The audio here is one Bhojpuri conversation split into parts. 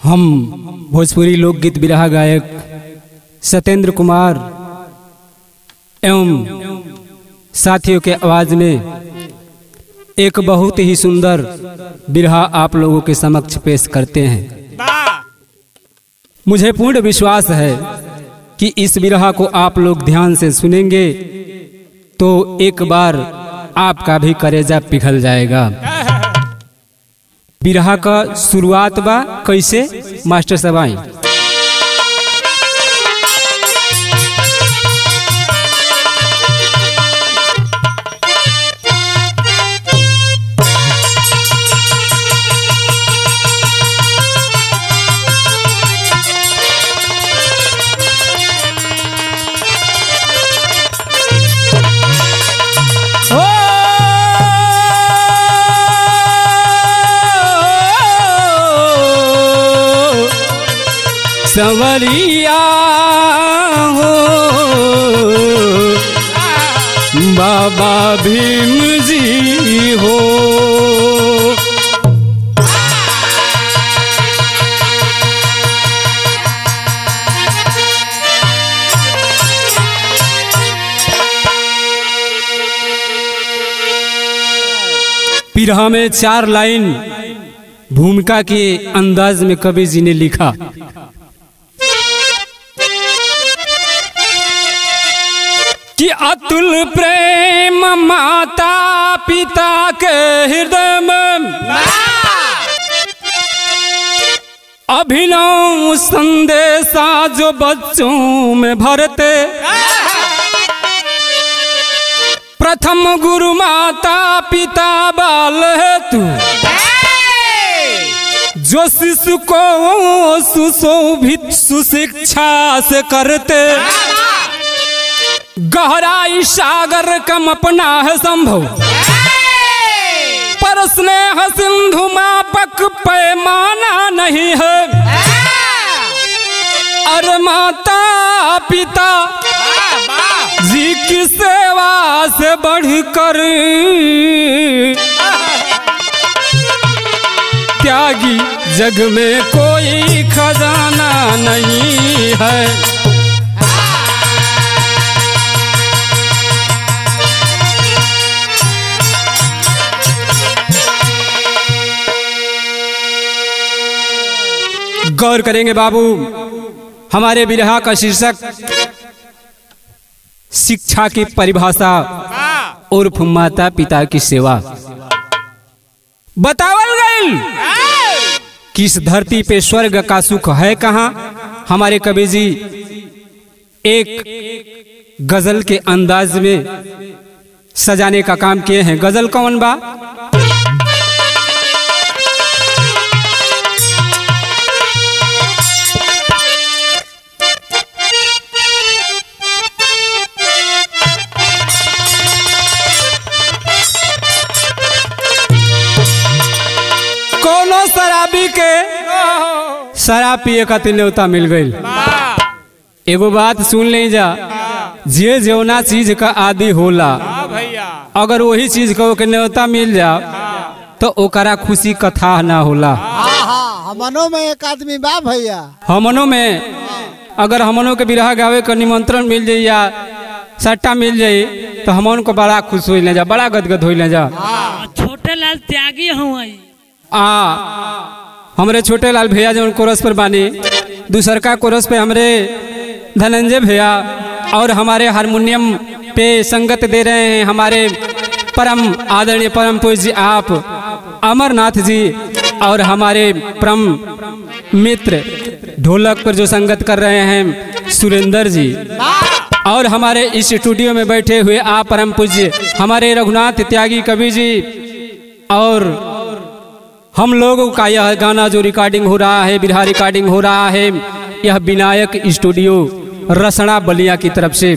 हम भोजपुरी लोकगीत बिरहा गायक सत्येंद्र कुमार एवं साथियों के आवाज में एक बहुत ही सुंदर बिरहा आप लोगों के समक्ष पेश करते हैं। मुझे पूर्ण विश्वास है कि इस बिरहा को आप लोग ध्यान से सुनेंगे तो एक बार आपका भी कलेजा पिघल जाएगा। बिरहा का शुरुआत बा कैसे मास्टर साहब आई। संवरिया हो बाबा भीम जी हो, बिरहा में 4 लाइन भूमिका के अंदाज में कवि जी ने लिखा। कि अतुल प्रेम माता पिता के हृदय में अभिनव संदेशा जो बच्चों में भरते, प्रथम गुरु माता पिता बाल है तू, जो शिशु को सुशोभित सुशिक्षा से करते, गहराई सागर कम अपना है संभव, पर स्नेह सिंधु मापक पैमाना नहीं है। अरे माता पिता जी की सेवा से बढ़कर त्यागी जग में कोई खजाना नहीं है। गौर करेंगे बाबू, हमारे बिरहा का शीर्षक शिक्षा की परिभाषा उर्फ माता पिता की सेवा। बतावल गई कि इस धरती पे स्वर्ग का सुख है कहाँ। हमारे कवि जी एक गजल के अंदाज में सजाने का काम किए हैं। गजल कौन बा? शराबी के शराब पिए का न्योता मिल गई। एगो बात सुन ले जा, जे जौना चीज का आदि होला अगर वही चीज को के न्योता मिल जा तो ओकरा खुशी कथा ना होला। हमनों में एक आदमी बा भैया, हमनों में अगर हमनों के बिरहा गावे का निमंत्रण मिल जाए या सट्टा मिल जाए तो हमन को बड़ा खुश हो जा, बड़ा गदगद हो जा। छोटे लाल त्यागी हूँ हमरे छोटे लाल भैया जो कोरस पर बानी, दूसर का कोरस पे हमरे धनंजय भैया और हमारे हारमोनियम पे संगत दे रहे हैं हमारे परम आदरणीय परम पूज्य आप अमरनाथ जी, और हमारे परम मित्र ढोलक पर जो संगत कर रहे हैं सुरेंद्र जी, और हमारे इस स्टूडियो में बैठे हुए आप परम पूज्य हमारे रघुनाथ त्यागी कवि जी, और हम लोगों का यह गाना जो रिकॉर्डिंग हो रहा है, बिरहा रिकॉर्डिंग हो रहा है, यह विनायक स्टूडियो रसना बलिया की तरफ से।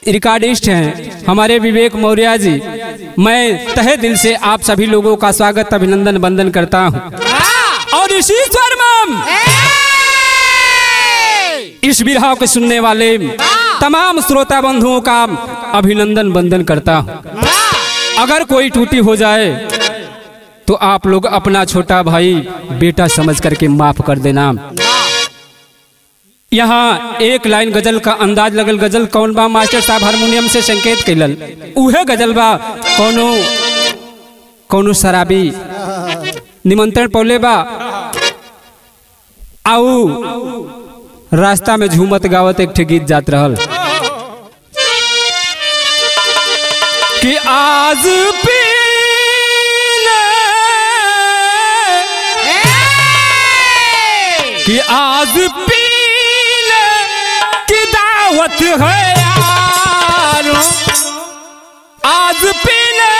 रिकॉर्डिस्ट हैं हमारे विवेक मौर्य जी। मैं तहे दिल से आप सभी लोगों का स्वागत अभिनंदन वंदन करता हूं, और इसी स्वर में इस बिरहा को सुनने वाले तमाम श्रोता बंधुओं का अभिनंदन वंदन करता हूं। अगर कोई त्रुटि हो जाए तो आप लोग अपना छोटा भाई बेटा समझ करके माफ कर देना। यहाँ एक लाइन गजल का अंदाज लगल। गजल कौन बा? मास्टर साहब हारमोनियम से संकेत कैलन। उहे गजल बा कौनो शराबी निमंत्रण पौले बा आऊ रास्ता में झूमत गावत एक ठे गीत जात रहल कि आज पी कि आज पी ले की दावत है यारो, आज पी ले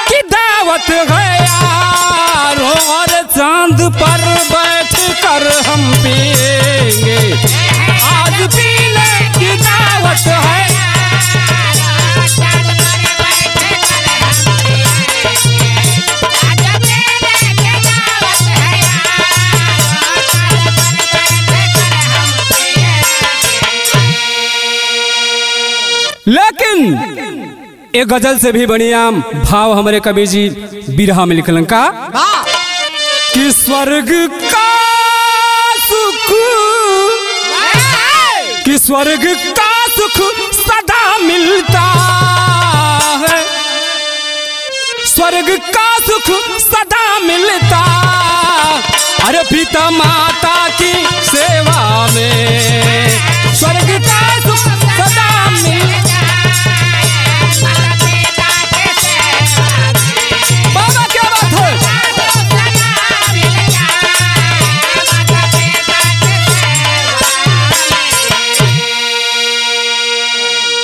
की दावत है यारो, और चांद पर बैठ कर हम पिएंगे। आज पी ले की दावत है लेकिन एक गजल से भी बढ़िया भाव हमारे कबीर जी बिरहा में लिखलन का कि स्वर्ग का सुख, कि स्वर्ग का सुख सदा मिलता है, स्वर्ग का सुख सदा मिलता, अरे पिता माता की सेवा में स्वर्ग का सुख सदा मिलता।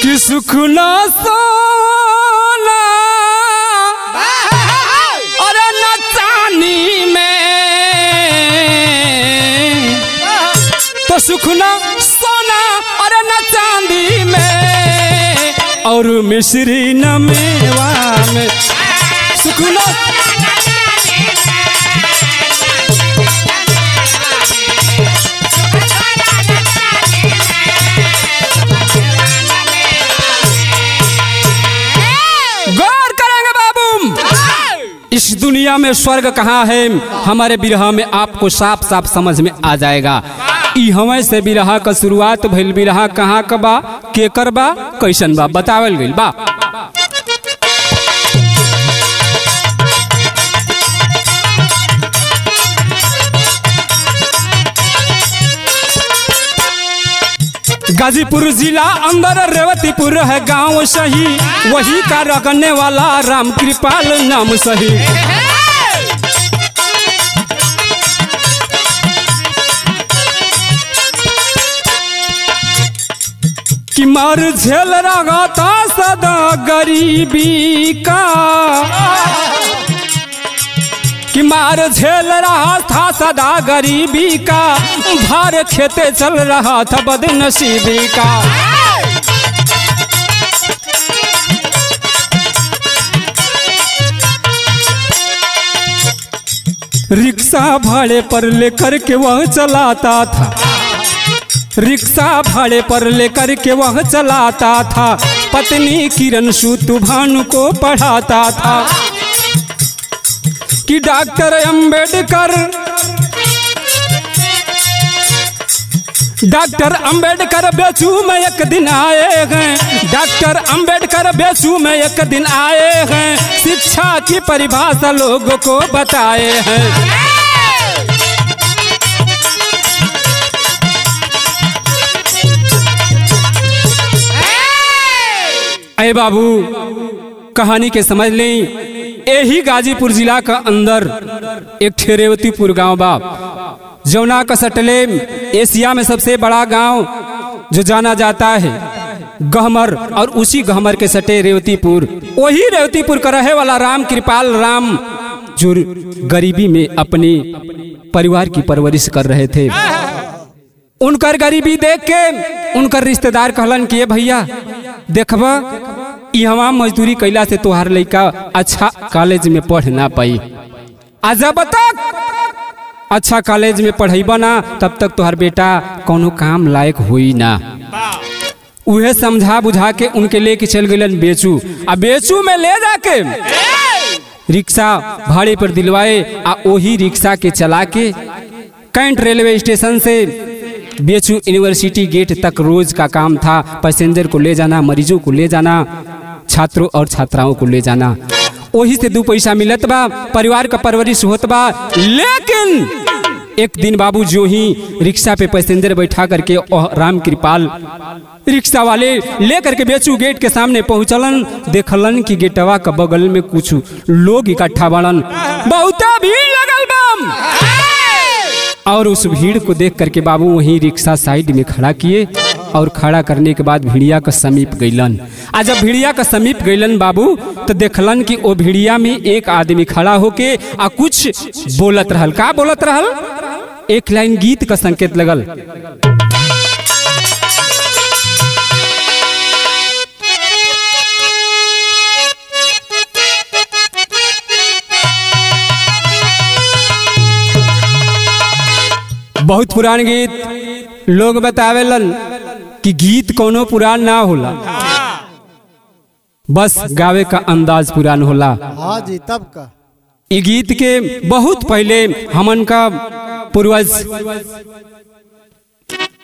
कि सुख न सोना और न चांदी में, तो सुख न सोना और न चांदी में, और मिश्री न मेवा में, सुख न इस दुनिया में स्वर्ग कहाँ है, हमारे बिरहा में आपको साफ साफ समझ में आ जाएगा। ई हमें से बिरहा का शुरुआत भइल। बिरहा कहाँ का बा, केकर बा, कैसन बा, बतावल गइल बा। गाजीपुर जिला अंदर रेवतीपुर है गांव सही, वही का रखने वाला राम कृपाल नाम सही। कि मार झेल रहा था सदा गरीबी का, कि मार झेल रहा था सदा गरीबी का, भार खेते चल रहा था बदनसीबी का। रिक्शा भाड़े पर लेकर के वह चलाता था, रिक्शा भाड़े पर लेकर के वह चलाता था, पत्नी किरण सूतु भानु को पढ़ाता था। कि डॉक्टर अंबेडकर, डॉक्टर अंबेडकर बेचू में एक दिन आए हैं, डॉक्टर अंबेडकर बेचू में एक दिन आए हैं, शिक्षा की परिभाषा लोगों को बताए हैं। अरे बाबू कहानी के समझ लें। यही गाजीपुर जिला का अंदर एक ठेरेवतीपुर गांव बा, जौना का सटले एशिया में सबसे बड़ा गांव जो जाना जाता है गहमर, और उसी गहमर के सटे रेवतीपुर। वही रेवतीपुर का रहे वाला राम कृपाल राम जो गरीबी में अपने परिवार की परवरिश कर रहे थे। उनकर गरीबी देख के उनकर रिश्तेदार कहलन कि भैया देखबा यहाँ मजदूरी कैला से तोहार लड़का अच्छा कॉलेज में पढ़ ना पाई, जब तक अच्छा कॉलेज में पढ़ेबा ना तब तक तोहार बेटा कोनो काम लायक होई ना। उहे समझा बुझा के उनके लेके चल गलन बेचू। अब बेचू में ले जाके रिक्शा भाड़े पर दिलवाए आ वही रिक्शा के चला के कैंट रेलवे स्टेशन से बीएचयू यूनिवर्सिटी गेट तक रोज का काम था। पैसेंजर को ले जाना, मरीजों को ले जाना, छात्रों और छात्राओं को ले जाना। वही से 2 पैसा मिलत बा, परिवार का परवरिश होत बा। लेकिन एक दिन बाबू जो ही रिक्शा पे पैसेंजर बैठा करके राम कृपाल रिक्शा वाले लेकर के बीएचयू गेट के सामने पहुंचलन। देखलन कि गेटवा का बगल में कुछ लोग इकट्ठा बनन, बहुत भीड़ लगल बम। और उस भीड़ को देख करके बाबू वहीं रिक्शा साइड में खड़ा किए और खड़ा करने के बाद भिड़िया का समीप गईलन। आज जब भिड़िया का समीप गईलन बाबू तो देखलन कि वो भिड़िया में एक आदमी खड़ा होके आ कुछ बोलत रहल। का बोलत रहल? एक लाइन गीत का संकेत लगल। बहुत पुरान गीत लोग बतावेलन कि गीत कोनो पुरान ना होला, बस गावे का अंदाज पुरान होला। हाँ जी, तब का ये गीत के बहुत पहले हमन का पूर्वज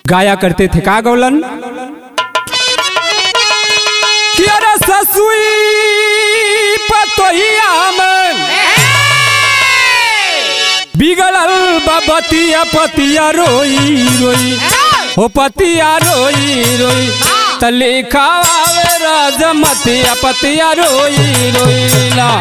गाया करते थे। का गौलन? कि अरे ससुई पतोहिया में बिगड़ल बतिया पतिया रोई रोई, हो पतिया रोई रोई, तले खावे राजमतिया पतिया रोई रोई ला।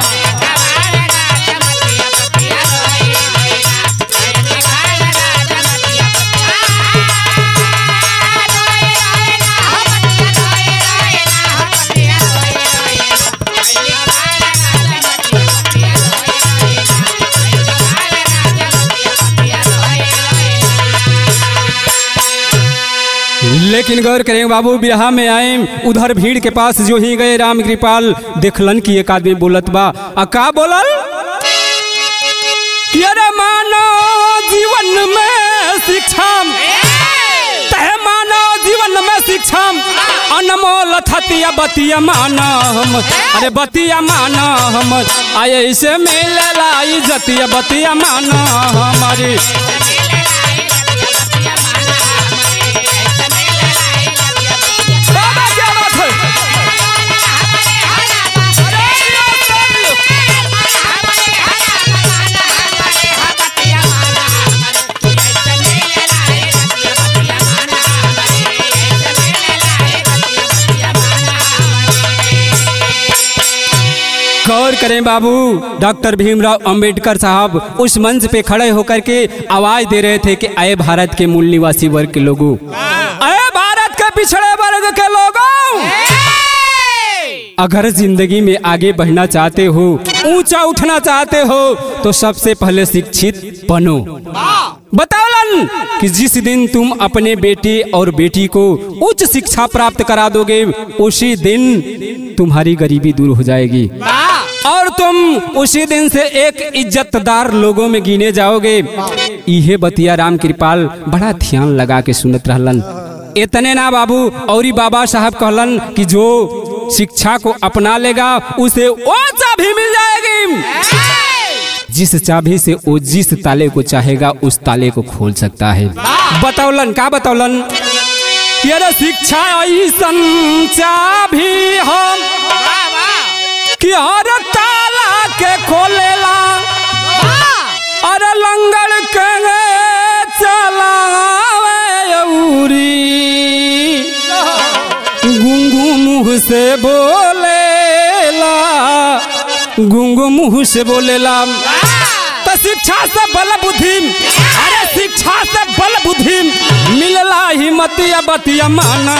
लेकिन गौर करें बाबू, बिहार में आए उधर भीड़ के पास जो ही गए राम कृपाल देखलन कि एक आदमी बोलत बा। का बोलल? कि अरे मानो जीवन में शिक्षा, तह मानो जीवन में शिक्षा अनमोल थतिया बतिया माना हम, अरे बतिया माना हम, आए ऐसे मिलेला इज्जतिया बतिया माना हमारी। गौर करें बाबू, डॉक्टर भीमराव अंबेडकर साहब उस मंच पे खड़े होकर के आवाज दे रहे थे कि आए भारत के मूल निवासी वर्ग के लोगों, आए भारत के पिछड़े वर्ग के लोगों, अगर जिंदगी में आगे बढ़ना चाहते हो, ऊंचा उठना चाहते हो, तो सबसे पहले शिक्षित बनो। बताओलन कि जिस दिन तुम अपने बेटे और बेटी को उच्च शिक्षा प्राप्त करा दोगे, उसी दिन तुम्हारी गरीबी दूर हो जाएगी और तुम उसी दिन से एक इज्जतदार लोगों में गिने जाओगे। इहे बतिया राम कृपाल बड़ा ध्यान लगा के सुनत रहलन। इतने ना बाबू, औरी बाबा साहब कहलन कि जो शिक्षा को अपना लेगा उसे वो चाबी मिल जाएगी, जिस चाबी से वो जिस ताले को चाहेगा उस ताले को खोल सकता है। बतौलन का बतौलन कि अरे शिक्षा ऐसन चाबी हम कि हर ताला के खोलेला, अरे लंगड़ के चलावे उरी, गुंगू मुँह से बोलेला, गुंगू मुँह से बोलेला। तो शिक्षा से बल बुद्धि, अरे शिक्षा से बल बुद्धि मिलला हिम्मतिया बतिया माना,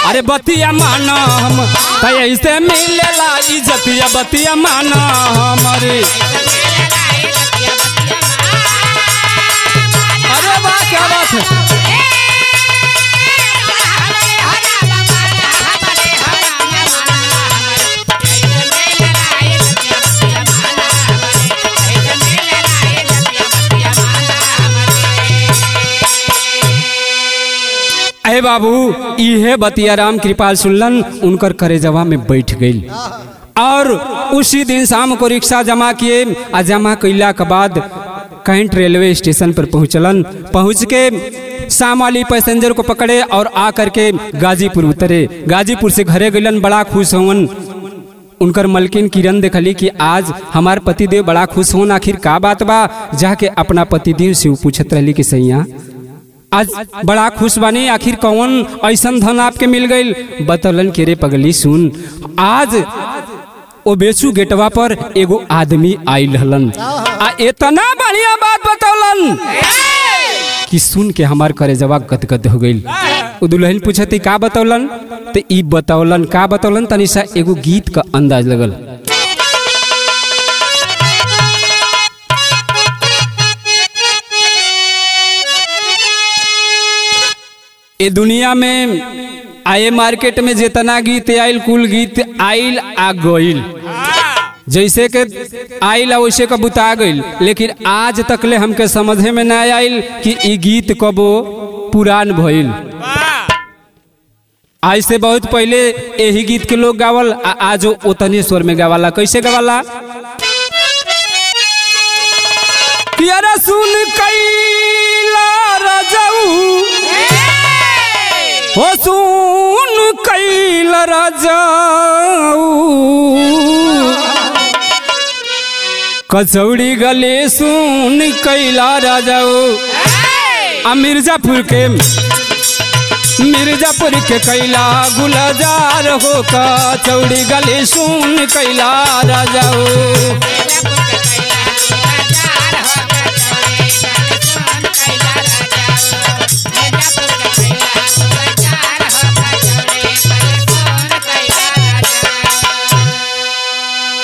अरे बतिया माना हम, तो ऐसे मिलेला इज्जतिया बतिया माना हमारे। अरे वाह क्या बात है। बाबू इहे बतिया राम कृपाल सुनलन, उनकर करेजवा में बैठ गई। और उसी दिन शाम को रिक्शा जमा किए। आ जमा कैला के बाद कैंट रेलवे स्टेशन पर पहुँचलन। पहुँच के शाम वाली पैसेंजर को पकड़े और आकर के गाजीपुर उतरे। गाजीपुर से घरे गलन, बड़ा खुश होवन। उनकर मलकिन किरण देखली कि आज हमार पतिदेव बड़ा खुश होन, आखिर का बात बा। जाके अपना पतिदेव से पूछत रहली कि सैया आज बड़ा खुश बानी, आखिर कौन ऐसन धन आपके मिल गई। बतौलन के रे पगली सुन, आज ओ बेचू गेटवा पर एगो आदमी आइल हलन आ इतना बढ़िया बात बतौलन कि सुन के हमार करे जवाब गदगद हो गई। वो दुल्हन पूछती का बतौलन, तो ई बतौलन का बतौलन, तनी सा एगो गीत का अंदाज लगल। ए दुनिया में आए मार्केट में जितना गीत आइल, कुल गीत आइल आ गइल, जैसे के आइल वैसे का बुता गइल, लेकिन आज तक ले हमके समझे में ना आइल कि ई गीत कबो पुरान भइल। आज से बहुत पहले यही गीत के लोग गावल, आज उतने स्वर में गावाला। कैसे गावाला? प्यारा सुन कैला रजऊ, हो सुन कैला रजऊ, कचौड़ी गले सुन कैला रजऊ। मिर्जापुर के कैला गुलजार हो, कचौड़ी गले सुन कैला रजऊ।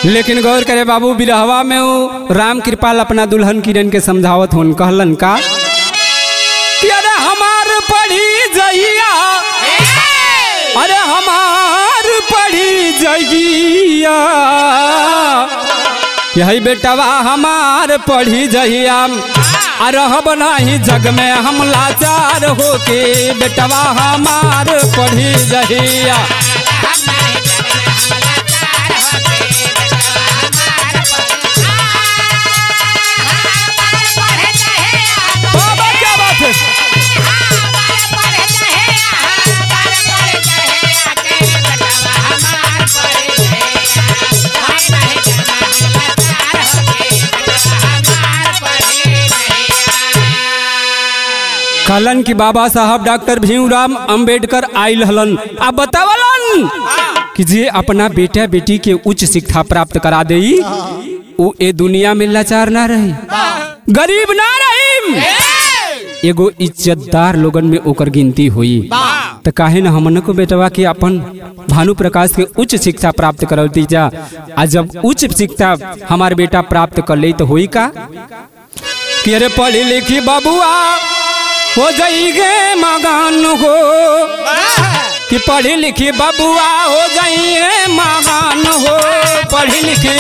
लेकिन गौर करे बाबू, बिरहवा में वो राम कृपाल अपना दुल्हन किरण के समझावत होन, कहलन का अरे हमार पढ़ी जइया, अरे हमार पढ़ी जइया, यही बेटवा हमार पढ़ी जइया, रहब नाही जग में हम लाचार होके, बेटवा हमार पढ़ी जइया। कहलन कि बाबा साहब डॉक्टर भीमराव अंबेडकर आइल हलन, अब बतावलन कि जे अपना बेटा बेटी के उच्च शिक्षा प्राप्त करा दे, वो ए दुनिया में लाचार ना रही, गरीब ना रही, एगो इज्जतदार लोगन में ओकर गिनती हुई। तो काहे ना हमन को बेटवा के अपन भानु प्रकाश के उच्च शिक्षा प्राप्त करती जा। आ जब उच्च शिक्षा हमार बेटा प्राप्त कर ले तो हुई का कि अरे पढ़ी लिखी बाबुआ हो जाइए मगान हो, कि पढ़ी लिखी बबुआ हो जाइए महान हो, पढ़ी लिखी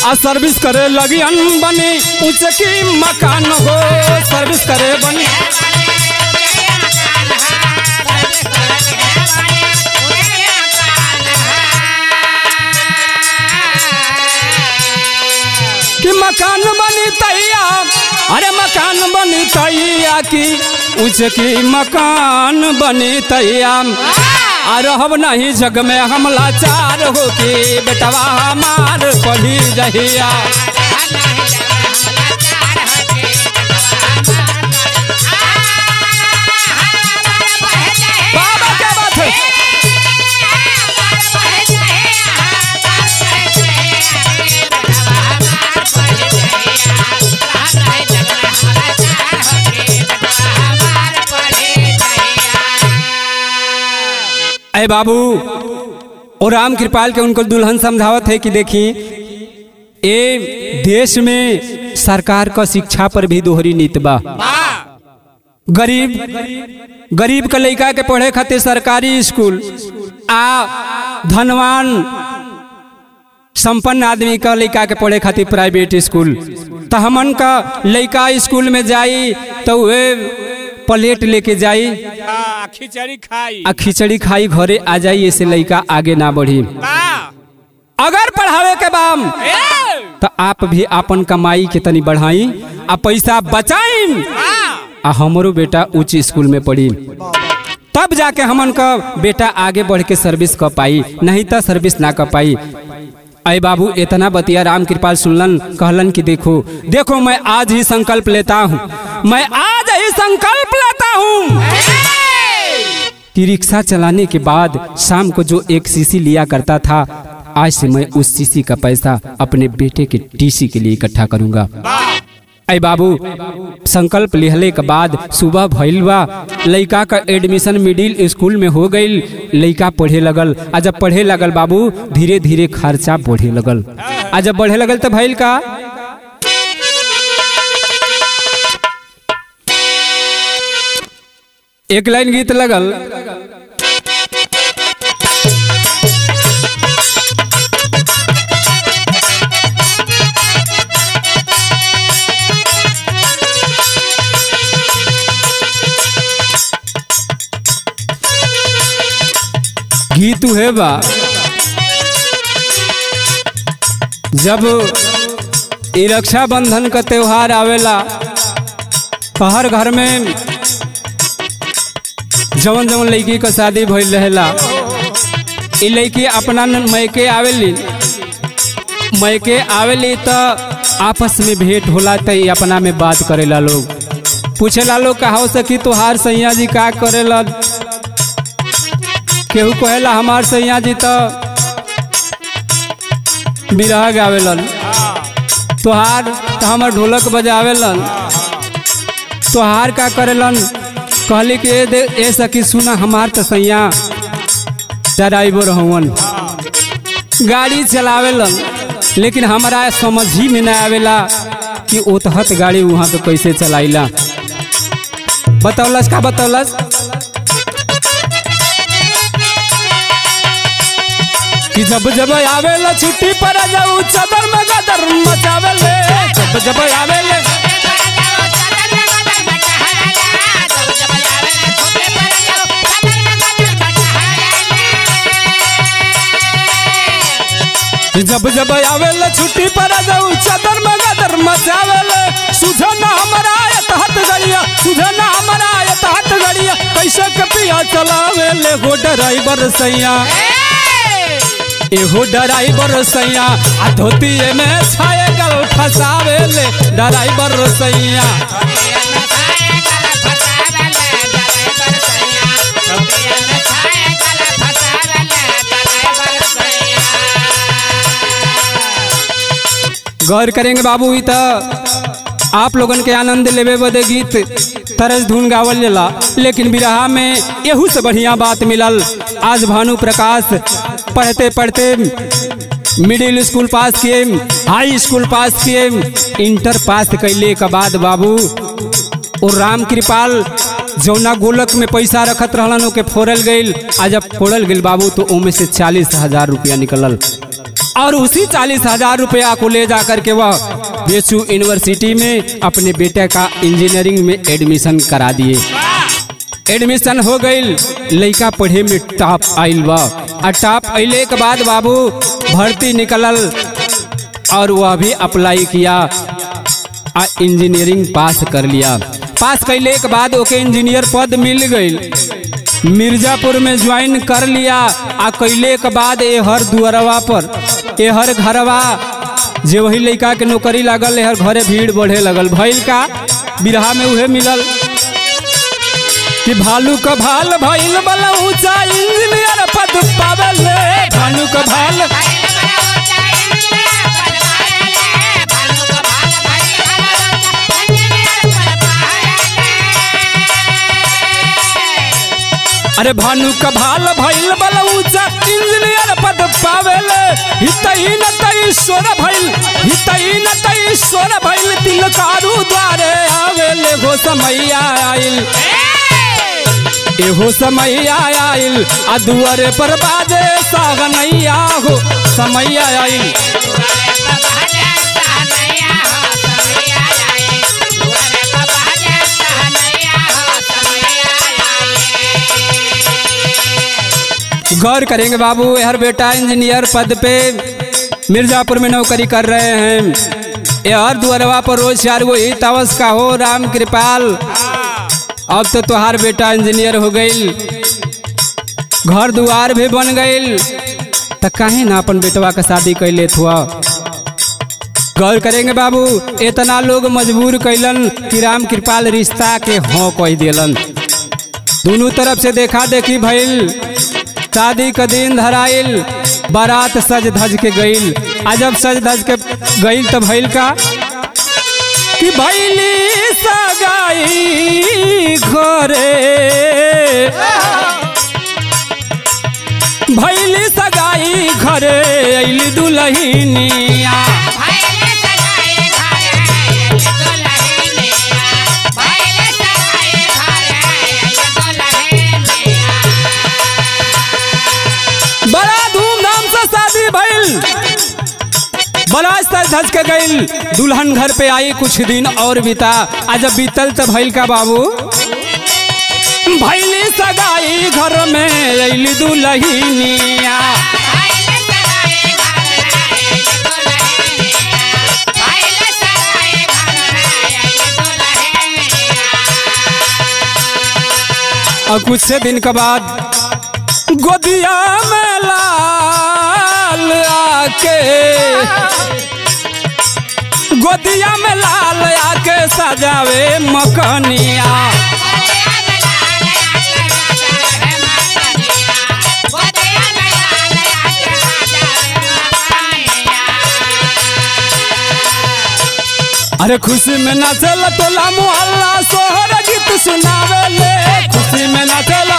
आ सर्विस करे लगी अन बने ऊंचे की मकान हो, सर्विस करे बनी कि मकान बनी तैया, अरे मकान बनी तैया की ऊंचे की मकान बनी तैया, आ रहब नहीं जग में हम लाचार हो के, बेटवा हमार पढ़ी जहिया। बाबा क्या बात है? अरे बाबू, और राम कृपाल के उनको दुल्हन समझावत है कि देखी ए देश में सरकार का शिक्षा पर भी दोहरी नीति बा। गरीब के लड़का के पढ़े खातिर सरकारी स्कूल, आ धनवान संपन्न आदमी का लड़का के पढ़े खातिर प्राइवेट स्कूल, तो हमन का लड़का स्कूल में जाई तो वे प्लेट लेके जाई खिचड़ी खाई घरे आ जाई, ऐसे लड़का आगे ना बढ़ी। अगर पढ़ावे के बाम तो आप भी अपन कमाई के तनी बढ़ाई आ पैसा बचाई आ हमरो बेटा उच्च स्कूल में पढ़ी, तब जाके हमन का बेटा आगे बढ़ के सर्विस कर पाई, नहीं तो सर्विस ना कर पाई। अय बाबू इतना बतिया राम कृपाल सुनलन, कहलन कि देखो देखो मैं आज ही संकल्प लेता हूँ, मैं आज ही संकल्प लेता हूँ कि रिक्शा चलाने के बाद शाम को जो एक सीसी लिया करता था, आज से मैं उस सीसी का पैसा अपने बेटे के टीसी के लिए इकट्ठा करूंगा। अय बाबू संकल्प लिहले के बाद सुबह भइल बा, लड़का का एडमिशन मिडिल स्कूल में हो गई, लड़का पढ़े लगल। आ जब पढ़े लगल बाबू धीरे धीरे खर्चा बढ़े लगल। आ जब बढ़े लगल तो भइल का, एक लाइन गीत लगल, गीत है बा, जब ये रक्षाबंधन का त्योहार आवेला तो हर घर में जवन जवन लड़की का शादी भइल रहेला, ये लड़की अपना मैके आवेली तो आपस में भेंट होला, तो अपना में बात करेला, लोग पूछेला लोग कहा सकी तोहार सैया जी का करेला, केहू कहेला हमार सैया जी तो बिरहा गावेलन, तोहार तो हमार ढोलक बजावेलन, तोहार का करेलन। कहली कि ए सखी सुना हमार तो सैया ड्राइवर हवन, गाड़ी चलावेलन, लेकिन हमारा समझ ही में ना आवेला कि ओतहत गाड़ी वहाँ पे कैसे चलाइला। बतौलस का बतौलस कि जब जब आवेला छुट्टी पर जाऊ चादर में गदर मचावेले, जब जब आवेले जब जब आवेला छुट्टी पर जाऊ चादर में गदर मचावेले, सुझना हमारा यतहत गड़िया, सुझना हमारा यतहत गड़िया, कैसे कपिया चलावेले हो ड्राइवर सैया, एहो ड्राइवर सैया, आ धोतिए में छाए गल फसावेले ड्राइवर सैया। गौर करेंगे बाबू, तो आप लोगन के आनंद लेवे बदे गीत तरस धुन गावल जाला, लेकिन बिरहा में यहू से बढ़िया बात मिलल। आज भानु प्रकाश पढ़ते पढ़ते मिडिल स्कूल पास किए, हाई स्कूल पास किए, इंटर पास कैले के बाद बाबू और राम कृपाल जौना गोलक में पैसा रखत रहलन के फोड़ल गईल। आ जब फोड़ल गईल बाबू तो उनमें से 40,000 रुपया निकलल, और उसी 40,000 रुपया को ले जाकर के वह बेचू यूनिवर्सिटी में अपने बेटे का इंजीनियरिंग में एडमिशन करा दिए। एडमिशन हो गई, लड़का पढ़े में टॉप आइल बा, और टॉप अइले के बाद बाबू भर्ती निकलल और वह भी अप्लाई किया, इंजीनियरिंग पास कर लिया। पास कैले के बाद ओके इंजीनियर पद मिल गई, मिर्जापुर में ज्वाइन कर लिया। आ कैले के बाद एहर दुअरवा पर एहर घरवा जे वही लड़का के नौकरी लागल, एहर घरे भीड़ बढ़े लगल। भइल का बिरहा में उहे मिलल कि भालू का भाल भइल बला ऊंचा इंजीनियर पद पावेले, भालू का भाल अरे भानु का भाल भइल बला ऊंचा इंजीनियर पद पावेले, हितई न तई सोर भइल, हितई न तई सोर भइल, तिलकारू द्वारे आवेले, गो समैया आइल। एहो समय आइल आ दुआरे पर बाजे सागनैया हो समय आइल। गौर करेंगे बाबू, हर बेटा इंजीनियर पद पे मिर्जापुर में नौकरी कर रहे हैं। यार दुआरवा पर रोज 4 गो ही तवस का हो राम कृपाल। अब तो तुहार बेटा इंजीनियर हो गई, घर दुआर भी बन गई, तो काहे ना अपन बेटवा का शादी कर ले थुआ। गौर करेंगे बाबू, इतना लोग मजबूर कैलन कि राम कृपाल रिश्ता के हों कह दिलन। दोनों तरफ से देखा देखी भइल, शादी का दिन धराइल, बारात सज धज के गईल। आ जब सज धज के गईल तो भइल का कि भइली सगाई घरे, भइली सगाई घरे अइली दुल्हनिया। बड़ा सज धज के गईल, दुल्हन घर पे आई, कुछ दिन और बीता। आज जब बीतल तो भइल का बाबू, भइली सगाई घर में अइली दुल्हनिया। और कुछ से दिन के बाद गोदिया में लाल आके, गोदिया में लाल आके सजावे मकनिया। अरे खुशी में नाचल टोला मोहल्ला, सोहर गीत सुनावे ले। खुशी में नाचल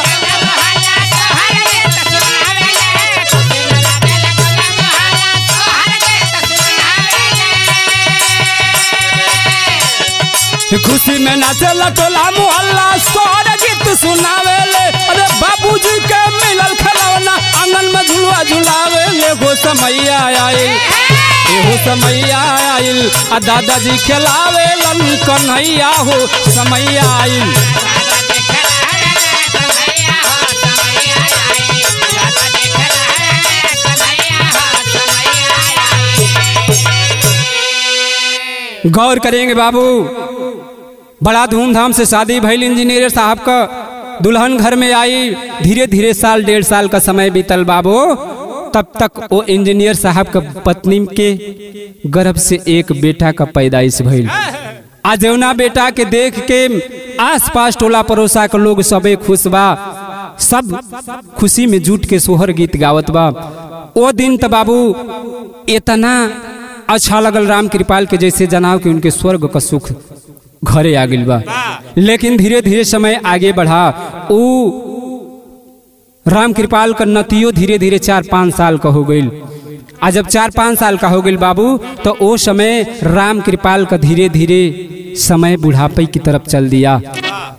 खुशी में नाचल टोला मोहल्ला, सोहर गीत सुनावे ले। अरे बाबूजी के मिलल खिलौना, आंगन में झुलुआ झुलावे ले। हो समय आइल, एहो समय आइल, आ दादाजी खिलावे लन कन्हैया हो समय आइल। गौर करेंगे बाबू, बड़ा धूमधाम से शादी भइल इंजीनियर साहब का। दुल्हन घर में आई, धीरे धीरे साल 1.5 साल का समय बीतल बाबू। तब तक वो इंजीनियर साहब का पत्नी के गर्भ से एक बेटा का पैदाइश भइल। आज जौना बेटा के देख के आसपास टोला पड़ोसा के लोग सबे खुश बा, सब खुशी में जुट के सोहर गीत गावत बा। वो दिन तो बाबू इतना अच्छा लगल राम कृपाल के, जैसे जनाव कि उनके स्वर्ग का सुख घरे आ गइल बा। लेकिन धीरे धीरे समय आगे बढ़ा, वो राम कृपाल का नतियो धीरे धीरे 4-5 साल का हो गइल। आज जब 4-5 साल का हो गइल बाबू, तो वो समय राम कृपाल का धीरे धीरे समय बुढ़ापे की तरफ चल दिया।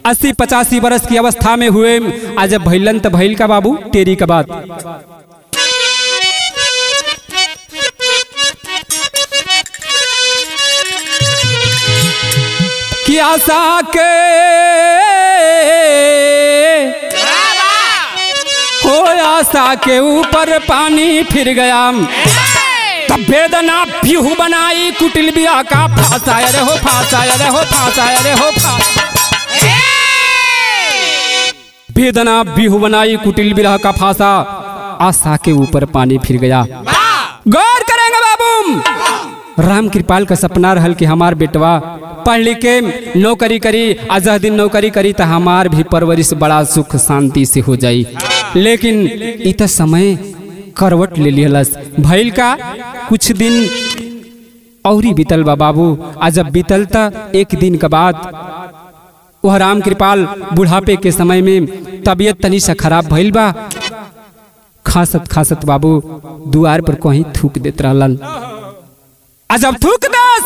80-85 वर्ष की अवस्था में हुए। आज जब भइलन तो भइल का बाबू टेरी का बात। कि आशा के हो, आशा के ऊपर पानी फिर गया। तब वेदना पीहू बनाई, कुटिल बिया का फांसा। अरे हो फांसा, अरे हो फांसा, अरे हो फांसा। वेदना बिहू बनाई, कुटिल बिया का फांसा। आशा के ऊपर पानी फिर गया। गौर करेंगे बाबू, राम कृपाल का सपना रहल कि हमार बेटवा पढ़ लिख के नौकरी करी, आजा दिन नौकरी करी तो हमार भी परवरिश बड़ा सुख शांति से हो जाई। लेकिन इत समय करवट ले लिहलस। भइल का कुछ दिन औरी बीतल बा बाबू। आज जब बीतल त एक दिन के बाद वह राम कृपाल बुढ़ापे के समय में तबीयत तनी सा खराब भइल बा। खासत खासत बाबू दुआर पर कहीं थूक देत रहलन। आज जब थूक दस,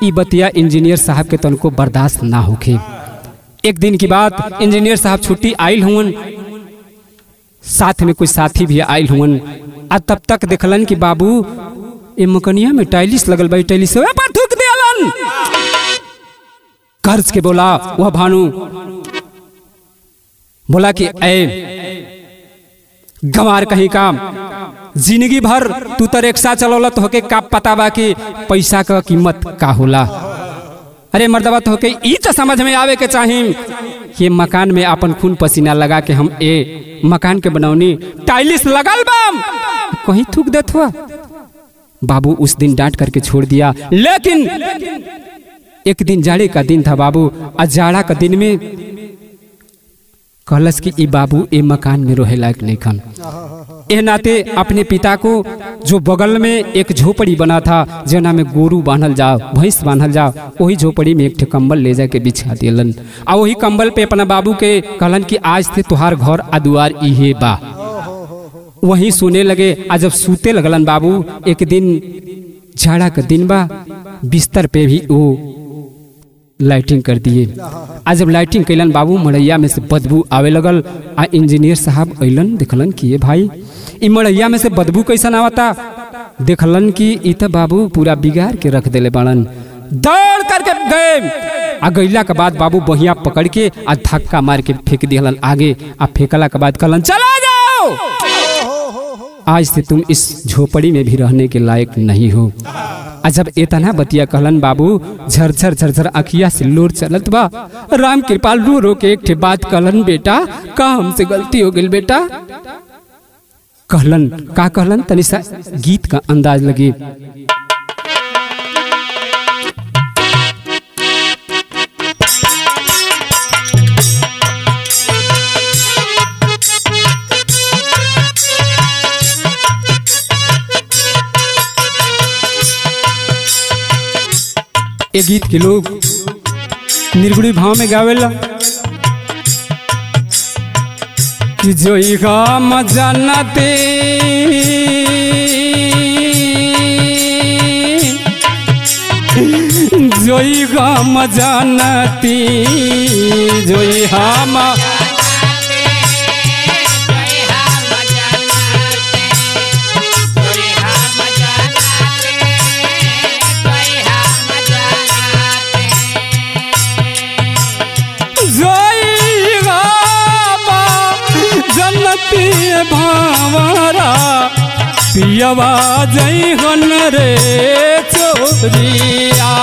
ई बतिया इंजीनियर साहब के तनको बर्दाश्त ना होखे। एक दिन की बात, इंजीनियर साहब छुट्टी आयल हुन, साथ में कुछ साथी भी आयल हुन। आ तब तक देखलन कि बाबू ए मकनिया में टाइलिस लगल बा, टाइलिस पर थूक दियालन। कर्ज के बोला वह भानु बोला कि ए गंवार कहीं काम, जिंदगी भर तू तो रिक्शा चलौला तो होके का पता बा कि पैसा का कीमत का होला। अरे मर्दबा तो होके ई तो समझ में आवे के चाहिए कि मकान में अपन खून पसीना लगा के हम ए मकान के बनौनी, टाइलिस लगल बाम कहीं थूक देत हुआ। बाबू उस दिन डांट करके छोड़ दिया। लेकिन एक दिन जाड़े का दिन था बाबू, जाड़ा का दिन में कहलस कि ई बाबू ए मकान में रोहे लायक नहीं खन। ए नाते अपने पिता को जो बगल में एक झोपड़ी बना था जना में गोरू बांधल जाओ, भैंस बांधल जाओ, वही झोपड़ी में एक कंबल ले जाके बिछा दिलन। आ वही कंबल पे अपना बाबू के कहलन कि आज से तुहार घर अदुआर इहे बा। वही सोने लगे। आज जब सूते लगलन बाबू, एक दिन झाड़ा का दिन बा, बिस्तर पे भी वो लाइटिंग कर दिए। आज जब लाइटिंग कैलन बाबू, मड़ैया में से बदबू आवे लगल। आ इंजीनियर साहब अइलन, देखलन कि ये भाई ई मड़ैया में से बदबू कैसन आवता। देखलन कि ई तो बाबू पूरा बिगाड़ के रख देले बाड़न। दौड़ करके गए। आ गइला के बाद बाबू बहिया पकड़ के आ धक्का मार के फेंक दिहलन आगे। आ फेंकला के बाद कहलन चला जाओ, आज से तुम इस झोपड़ी में भी रहने के लायक नहीं हो। जब इतना बतिया कहलन बाबू, झरझर झरझर अखिया से लोर चलत बा। राम कृपाल रो रो के एक ठे बात कहलन, बेटा का हमसे गलती हो गई बेटा। कहलन का कहलन, तनी सा गीत का अंदाज लगे। ये गीत के लोग निर्गुणी भाव में गावेला कि जोई हम जानते जोई हम जानती जोई हम भावरा पियवा जई हन रे चोरिया।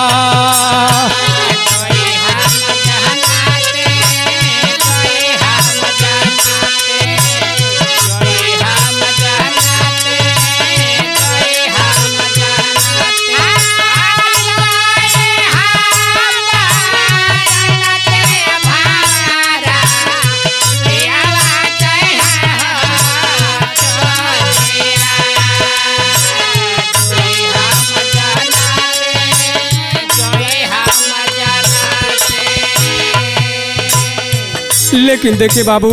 लेकिन देखे बाबू,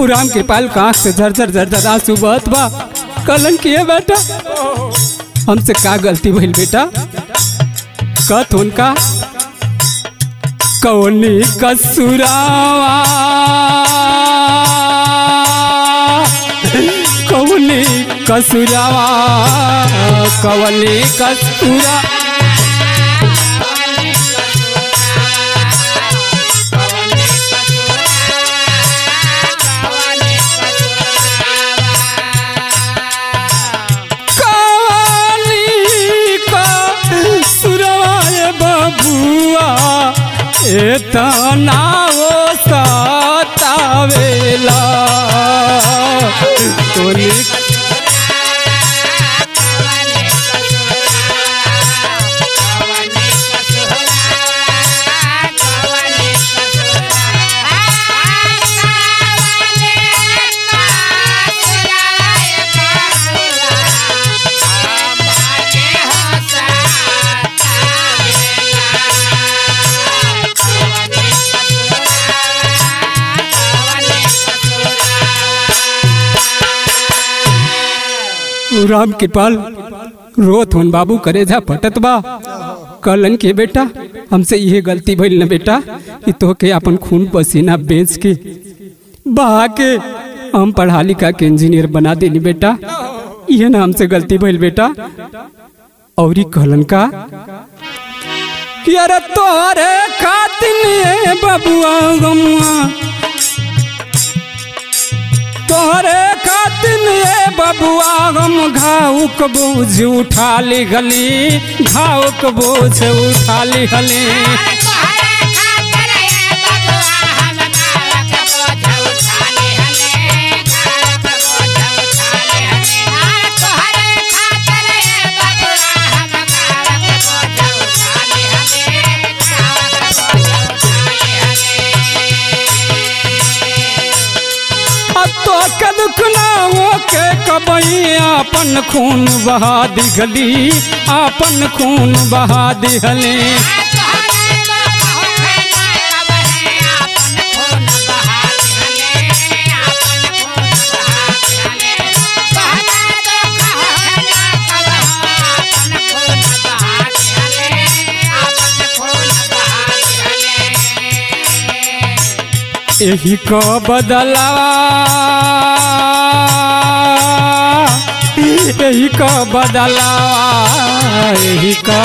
राम कृपाल का आंख से झरझर झरझर आंसू बहत बा। कहलन किए बेटा हमसे का गलती भइल बेटा। कहत उनका कौनी कसुरावा कौनी कसुरावा कौनी कसुरा एतना वो सतावेला तोनी राम कृपाल रोत हुन बाबू करेजा फटत बा। कहलन के बेटा हमसे यह गलती भइल न बेटा कि तोहके अपन खून पसीना बेच के बहा के हम पढ़ा लिखा के इंजीनियर बना देनी बेटा। यह ना हमसे गलती भइल बेटा। और कहलन का कि अरे तोहरे खातिर बबुआ गमुआ, तोहरे खातिर बबुआ हम घाउक बोझ उठा ली गली, घाउक बोझ उठा ली गली। अपन खून बहा दिखली, अपन खून बहा दिहले। यही को बदलावा, यही का बदलावा, यही का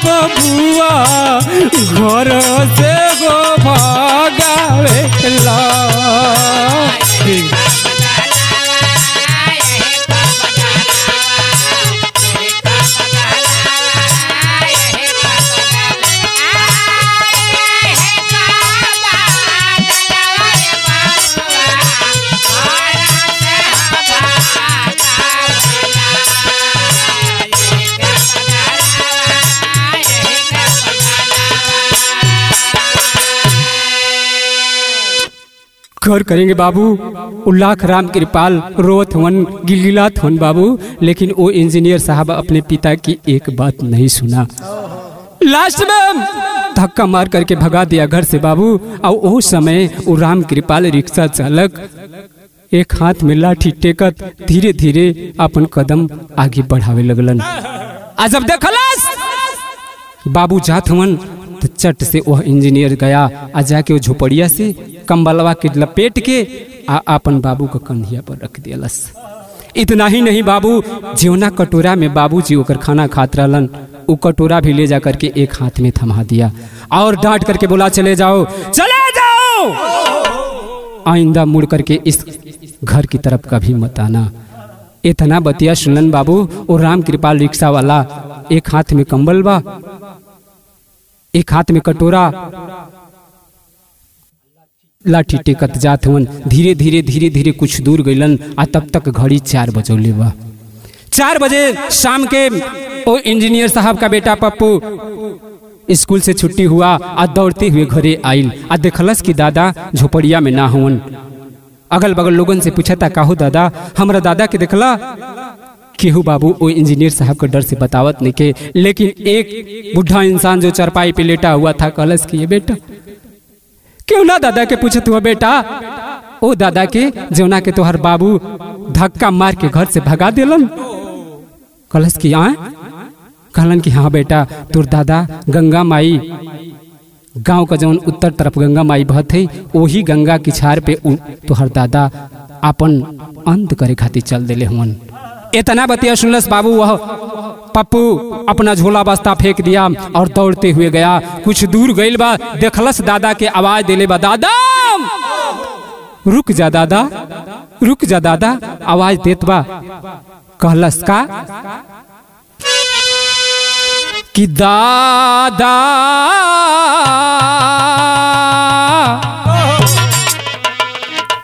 बबुआ घर से गो भागावेला। घर करेंगे बाबू, उल्लाख राम कृपाल रोत हवन, गिलगिलात हवन बाबू, लेकिन वो इंजीनियर साहब अपने पिता की एक बात नहीं सुना। लास्ट में धक्का मार करके भगा दिया घर से बाबू। और उस समय वो राम कृपाल रिक्शा चालक एक हाथ में लाठी टेकत धीरे धीरे अपन कदम आगे बढ़ावे लगलन। आज जब देखलस बाबू जात हवन तो चट से वह इंजीनियर गया आ जाके वो झोपड़िया से कंबलवा के लपेट के अपन बाबू का कंधिया पर रख दियलस। इतना ही नहीं बाबू, जीवना कटोरा में बाबूजी ओकर खाना खात रहलन, वो कटोरा भी ले जा करके एक हाथ में थमा दिया और डांट करके बोला चले जाओ, चले जाओ, आइंदा मुड़ करके इस घर की तरफ कभी मत आना। इतना बतिया सुनलन बाबू। और राम कृपाल रिक्शा वाला एक हाथ में कंबल बा, एक हाथ में कटोरा, लाठी टेकत जात हवन। धीरे धीरे धीरे धीरे कुछ दूर गइलन आ तब तक घड़ी 4 बजौले बा। 4 बजे शाम के ओ इंजीनियर साहब का बेटा पप्पू स्कूल से छुट्टी हुआ आ दौड़ते हुए घरे आइल आ देखलस कि दादा झोपड़िया में ना हवन। अगल बगल लोगन से पूछता, काहो दादा, हमरा दादा के देखला? केहू बाबू वो इंजीनियर साहब के डर से बतावत नहीं के, लेकिन एक बुढ़ा इंसान जो चरपाई पे लेटा हुआ था कहलस कि ये बेटा क्यों ना दादा के पूछत हुआ बेटा, ओ दादा के जौना के तोहर बाबू धक्का मार के घर से भगा दिलन। कहलस कि आए? कहलन कि हाँ बेटा, तोर दादा गंगा माई, गांव का जौन उत्तर तरफ गंगा माई बहत है, वही गंगा की छार पे तोहर दादा अपन अंत करे खातिर चल दिले हुन। इतना बतिया सुनलस बाबू। वह पप्पू अपना झोला बस्ता फेंक दिया और दौड़ते हुए गया। कुछ दूर गइल बा, देखलस दादा के आवाज देले बा, दादा रुक जा, दादा रुक जा, दादा आवाज देत बा। कहलस का कि दादा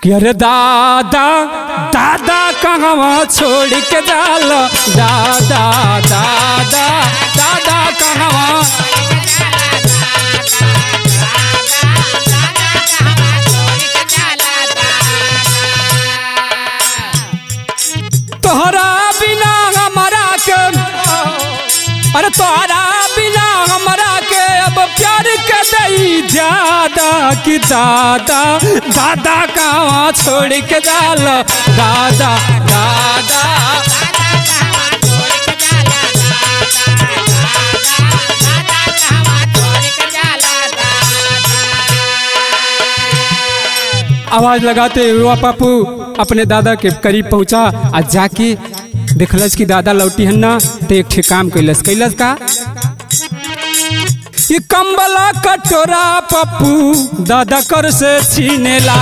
अरे दादा दादा कहाँ छोड़ के जाल, दादा दादा दादा कहाँ, तोहरा बिना हमारा के, अरे तोहरा बिना हमारा के अब प्यार ज्यादा कि दादा दादा कहवा छोड़ के जाला दादा दादा आवाज लगाते हुआ पप्पू अपने दादा के करीब पहुंचा आ जाके देखलस कि दादा लौटी हन ना तो एक ठे काम कैलस का ये कंबला कटोरा पप्पू दादा कर से छीनेला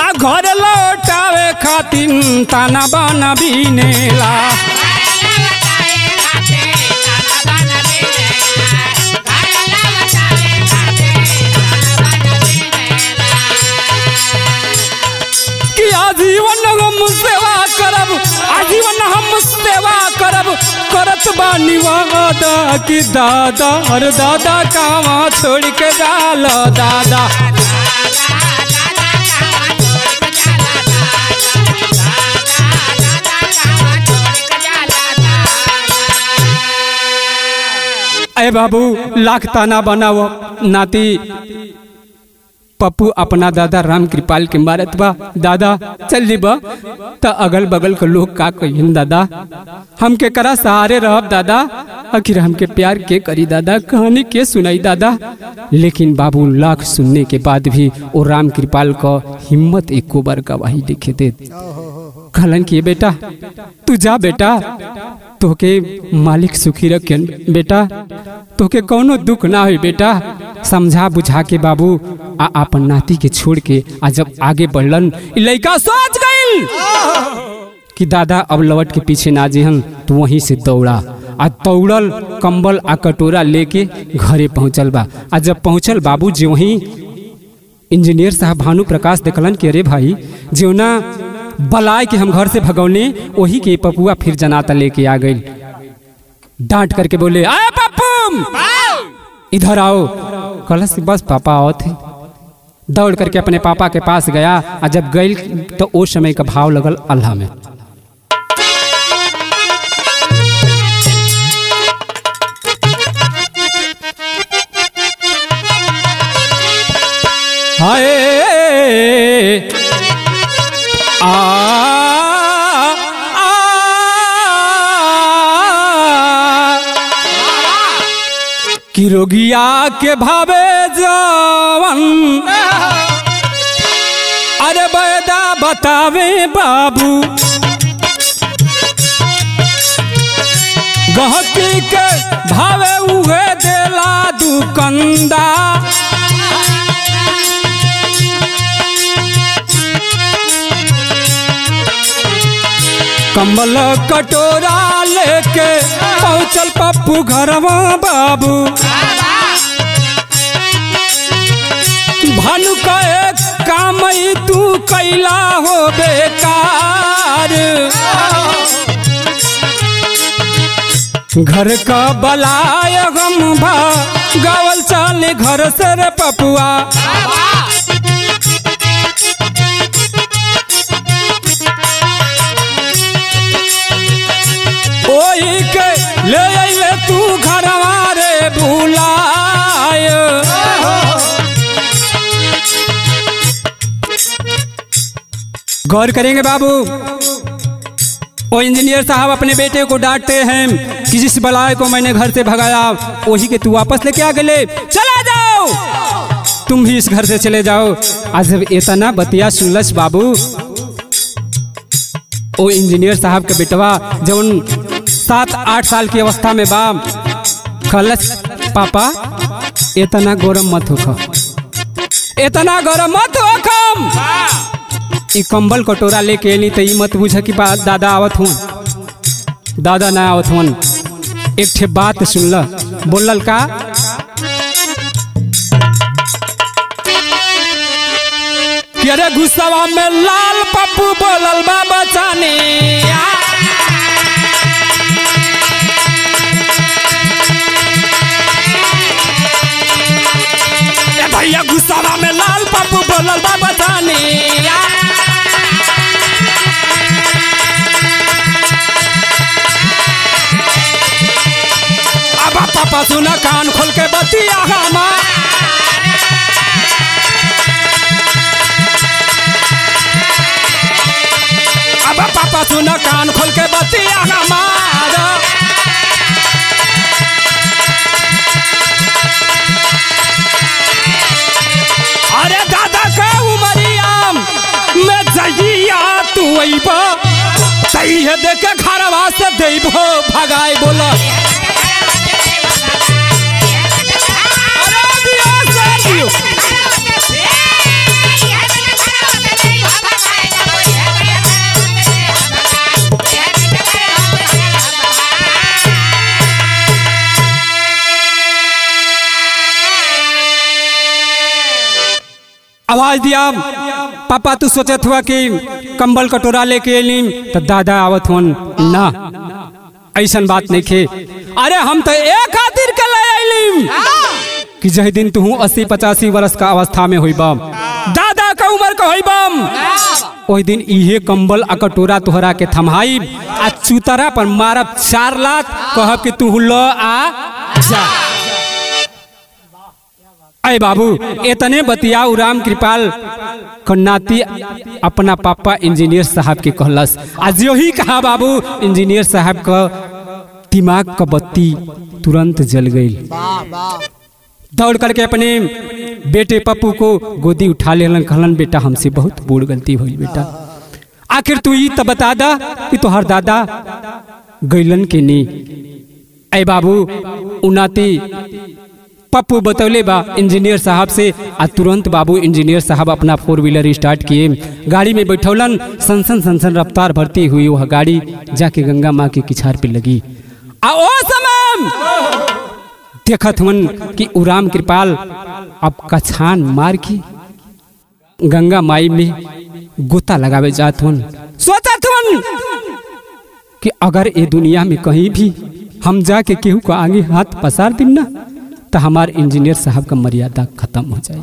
आ घर लौटावे खातिर ताना बाना बीनेला कि आजीवन हम सेवा करब आजीवन हम सेवा करब करत बानी वादा कि दादा हर दादा कहवा छोड़ के जाला दादा अरे बाबू लाख ताना बनाओ नाती पप्पू अपना दादा राम कृपाल के मारत बा दादा चल जीबा त अगल बगल के लोग का कहिन दादा हमके करा सहारे रहब दादा आखिर हमके प्यार के करी दादा कहानी के सुनाई दादा लेकिन बाबू लाख सुनने के बाद भी वो राम कृपाल का हिम्मत एको बार गवाही देखे दे कहलन कि बेटा तू जा बेटा तोके मालिक सुखी रखन बेटा तोके कौनो दुख ना हो बेटा समझा बुझा के बाबू अपन नाती के छोड़ के आ जब आगे बढ़लन लड़का सोच गइल कि दादा अब लवट के पीछे ना जेहन तो वहीं से दौड़ा आ दौड़ल कंबल आ कटोरा लेके घरे पहुंचल बा आ जब पहुंचल बाबू जो वहीं इंजीनियर साहब भानु प्रकाश देखलन कि अरे भाई जो ना बलाय के हम घर से भगौने वही के पपुआ फिर जनाता लेके आ गई डांट करके बोले आए पप्पू इधर आओ कलश बस पापा आओ थे दौड़ करके अपने पापा के पास गया और जब गई तो उस समय का भाव लगल अल्लाह में हाय कि रोगिया के भावे जवन अरे बैदा बतावे बाबू गहकी के भावे उहे देला दुकंदा कमल कटोरा लेके पहुंचल पप्पू घरवा बाबू भानु का एक काम ही तू कैला हो बेकार घर का बलाय गम भा गावल चाले घर से रे पपुआ ओही के ले अइले तू घरवा रे भुलाय गौर करेंगे बाबू वो इंजीनियर साहब अपने बेटे को डांटते हैं कि जिस बलाय को मैंने घर से भगाया वही के तू वापस लेके आ गए चला जाओ तुम भी इस घर से चले जाओ आज जब इतना बतिया सुनलस बाबू वो इंजीनियर साहब के बेटवा जब 7-8 साल की अवस्था में बाप कलश पापा इतना गरम मत हो इतना गरम मत हो कंबल कटोरा लेके एली तो मत बुझ कि दादा आवत हूँ दादा ना आवत हूँ एक ठे बात सुनल बोलल का कि अरे गुस्सावा में लाल पप्पू बोलल बा बचाने भैया गुस्सावा में लाल पप्पू बोलल बा बचाने पापा सुना कान खोल के बतिया हमार। अब पापा सुना कान खोल के बतिया हमार। अरे दादा का उमरिया में जइया तू अइबा सही है देखे घरवा से देबो भगाए बोला। आवाज दिया पापा तू सोचत हुआ कि कंबल कटोरा लेके अली तो दादा आवत हुन ना ऐसन बात नहीं खे। अरे हम तो एक खातिर के ले अली कि जही दिन तू 80-85 वर्ष का अवस्था में होइबा दादा का उम्र का होइबा ओही दिन इहे कंबल आ कटोरा तोहरा के थमाई आ चूतरा पर मारब 4 लाख कहब कि तू ल आ जा। अरे बाबू इतने बतिया राम कृपाल कन्नाती अपना पापा इंजीनियर साहब के कहलस। आज यही कहा बाबू इंजीनियर साहब का दिमाग का बत्ती तुरंत जल गई। दौड़ करके अपने बेटे पप्पू को गोदी उठा लेलन कहलन बेटा हमसे बहुत बड़ गलती हुई बेटा आखिर तू ही तो बता दा कि तोहर दादा गैलन के नी। अरे बाबू उनाती पप्पू बतौले बा इंजीनियर साहब से आ तुरंत बाबू इंजीनियर साहब अपना 4 व्हीलर स्टार्ट किए गाड़ी में बैठौलन सनसन सनसन रफ्तार भरती हुई वह गाड़ी जाके गंगा माँ के किछार पे लगी। आ ओ समय देखत हुन कि राम कृपाल अब कछान मार की गंगा माई में गोता लगावे जात हुन। सोचत हुन कि अगर ये दुनिया में कहीं भी हम जाके केहू को आगे हाथ पसार दिन ना तो हमारे इंजीनियर साहब का मर्यादा खत्म हो जाए।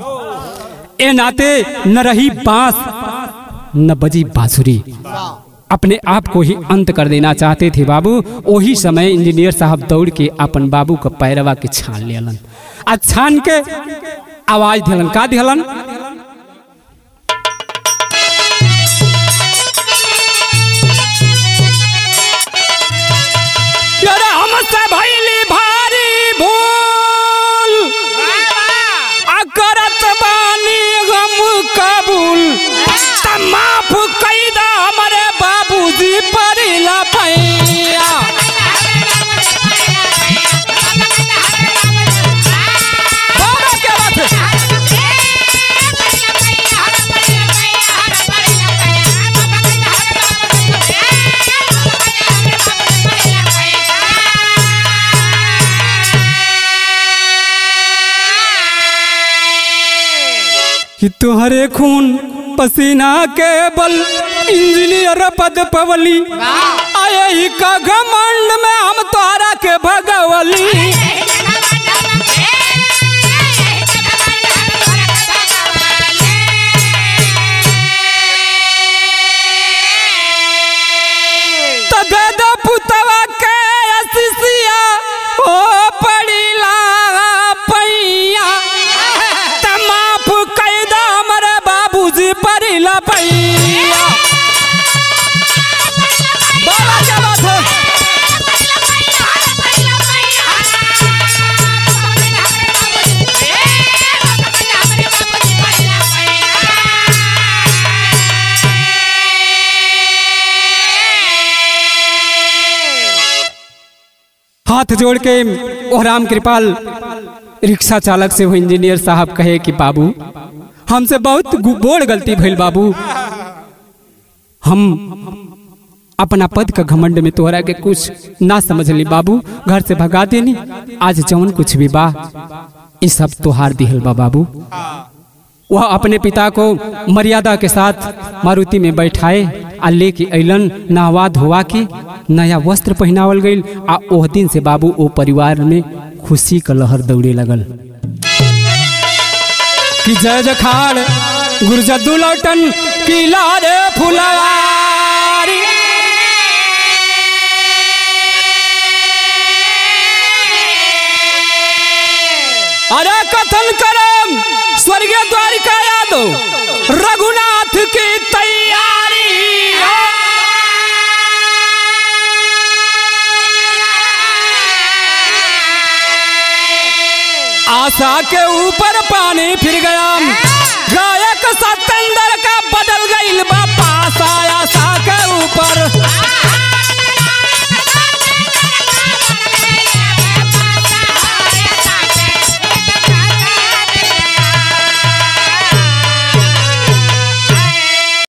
ए नाते न रही बांस न बजी बांसुरी अपने आप को ही अंत कर देना चाहते थे बाबू। वही समय इंजीनियर साहब दौड़ के अपन बाबू का पैरवा के छान लेलन आ छान के आवाज दिलन का दिलन हमसे भइली भारी भूल करत बानी हम कबूल माफ कैदा हमारे बाबूजी परिला पैया। क्या बात है कि तुहरे खून पसीना के बल इंजीनियर पद पवली आए ही का घमंड में हम तोहरा के भगवली। तो दादा पुतवा के असिसिया ओ पड़ीला पैया तमाफ कैदा हमारे बाबूजी परिला पैया। बाबा क्या बात है हाथ जोड़ के ओ राम कृपाल रिक्शा चालक से वो इंजीनियर साहब कहे कि बाबू हमसे बहुत बड़ गलती भइल बाबू। हम अपना पद का घमंड में तोहरा के कुछ ना समझ ली बाबू घर से भगा देनी आज जौन कुछ भी बा ये सब तोहार दिहल बा बाबू। वह अपने पिता को मर्यादा के साथ मारुति में बैठाए आ लेके अलन नहवा धोवा के नया वस्त्र पहनावल गई आ ओह दिन से बाबू ओ परिवार में खुशी का लहर दौड़े लगल कि जय जखाड़ गुरजद्दू लौटन की लारे फुलवारी। ये द्वारिका यादव रघुनाथ की तैयारी। आशा के ऊपर पानी फिर गया, गायक सतेंद्र का बदल गई